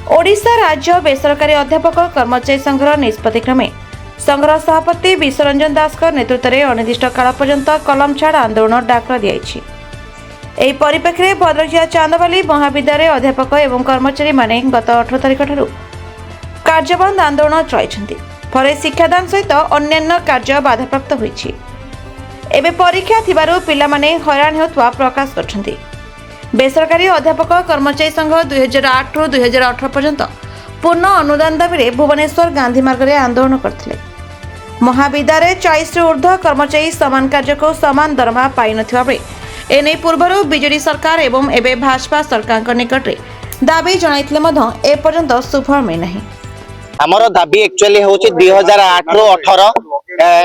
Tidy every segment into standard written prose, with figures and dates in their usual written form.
ओडिशा राज्य बेसरकारी अध्यापक कर्मचारी संघर निष्पत्ति क्रमे संघर सभापति विश्वरंजन दास नेतृत्व में अनिर्दिष्ट काल पर्यंत कलम छाड़ आंदोलन डाक दिखाई। ଏହି ପରିପ୍ରେକ୍ଷୀରେ ଭଦ୍ରକ ଜିଲ୍ଲା ଚାନ୍ଦବାଲି ମହାବିଦ୍ୟାଳୟରେ ଅଧ୍ୟାପକ ଏବଂ କର୍ମଚାରୀମାନେ ଗତ 18 ତାରିଖ ଠାରୁ କାର୍ଯ୍ୟବନ୍ଦ ଆନ୍ଦୋଳନ ଚଳାଇଛନ୍ତି। ଫଳରେ ଶିକ୍ଷାଦାନ ସହିତ ଅନ୍ୟାନ୍ୟ କାର୍ଯ୍ୟ ବାଧାପ୍ରାପ୍ତ ହୋଇଛି। ଏବେ ପରୀକ୍ଷା ଥିବାରୁ ପିଲାମାନେ ହଇରାଣ ହେଉଥିବା ପ୍ରକାଶ କରିଛନ୍ତି। ବେସରକାରୀ ଅଧ୍ୟାପକ କର୍ମଚାରୀ ସଂଘ 2008 ରୁ 2018 ପର୍ଯ୍ୟନ୍ତ ପୂର୍ଣ୍ଣ ଅନୁଦାନ ଦାବିରେ ଭୁବନେଶ୍ୱର ଗାନ୍ଧୀ ମାର୍ଗରେ ଆନ୍ଦୋଳନ କରିଥିଲେ। ମହାବିଦ୍ୟାଳୟରେ 40 ରୁ ଉର୍ଦ୍ଧ୍ୱ କର୍ମଚାରୀ ସମାନ କାର୍ଯ୍ୟକୁ ସମାନ ଦରମା ପାଇନଥିବା ବେଳେ एने पूर्वर बीजेडी सरकार एवं एबे भाजपा सरकार निकट में दाबी जणाइथिले मध्य ए पर्यंत सुफल मिल नहीं। हमर दाबी एक्चुअली होची 2008 रो 18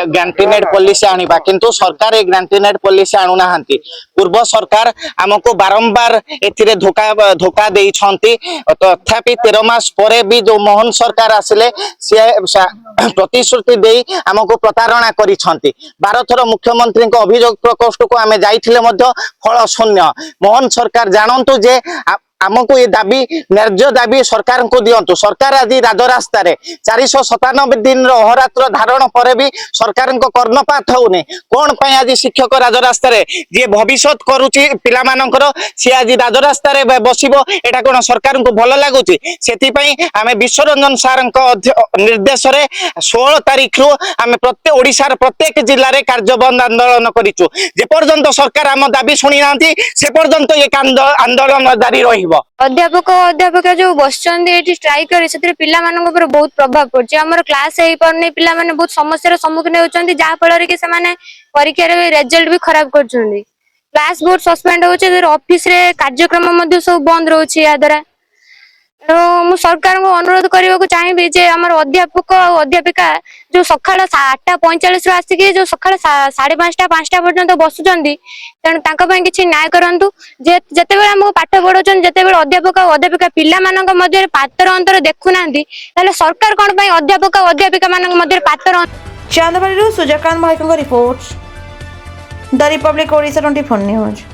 ग्रांटीनेट पॉलिसी आनिबा किंतु सरकार ए ग्रांटीनेट पॉलिसी आनु नाहंती। पूर्व सरकार हमको बारंबार एथिरे धोखा देई छंती। तथापि 13 मास परे भी जो मोहन सरकार आसिले से प्रतिश्रुति देई हमको प्रतारणा करी छंती। 12 थर मुख्यमंत्री को अभियोग प्रकोष्ठ को आमे जाइथिले मध्य फल शून्य। मोहन सरकार जानंतु जे आमको ये दाबी न्याय्य दाबी सरकार को दियंतु। सरकार आज राजरास्ता रे 497 दिन अहोरात्र धारण पर भी सरकार को कर्णपात होने कौन पाई आज शिक्षक राजरास्ता रे जे भविष्यत करूची पिला मानकर सी आज राजरास्ता रे बसिबो एटा कोन सरकार को भल लागुची। सेति पई आमे विश्वरंजन सार निर्देश रे 16 तारिख रु आमे प्रत्येक ओडिसा रे प्रत्येक जिल्ला रे कार्यबंद आंदोलन करिचु। जे पर्यंत सरकार हम दाबी सुनी नांती से पर्यंत ये आंदोलन जारी रही। अध्यापक अध्यापिका जो बसचंदी स्ट्राइक करी से पिला मानन ऊपर बहुत प्रभाव पड़छि। हमर क्लास हेई परने पिला माने बहुत समस्या सम्मुखीन होचंदी जा फल कि से माने परीक्षा रे रिजल्ट भी खराब करचंदी। क्लास बोर्ड सस्पेंड होचे ऑफिस रे कार्यक्रम मध्ये सब बंद रहउछि। या द्वारा मु सरकार को अनुरोध करबा को चाहिबी जे हमर अध्यापक और अध्यापिका जो सकाळ 8:45 आसिक जो सकाळ 5:30 5टा पर्यंत बसुचंदी तेणु तांका पय किछि न्याय करंतु। जे जते बेला हमको पाठ पढौचन जते बेला अध्यापक और अध्यापिका पिला मानक मध्ये पात्र अंतर देखु नांदी ताले सरकार कोन पय अध्यापक और अध्यापिका मानक मध्ये पात्र। चांदबाली सुजकांत महाइक report the Republic Odisha 24 news.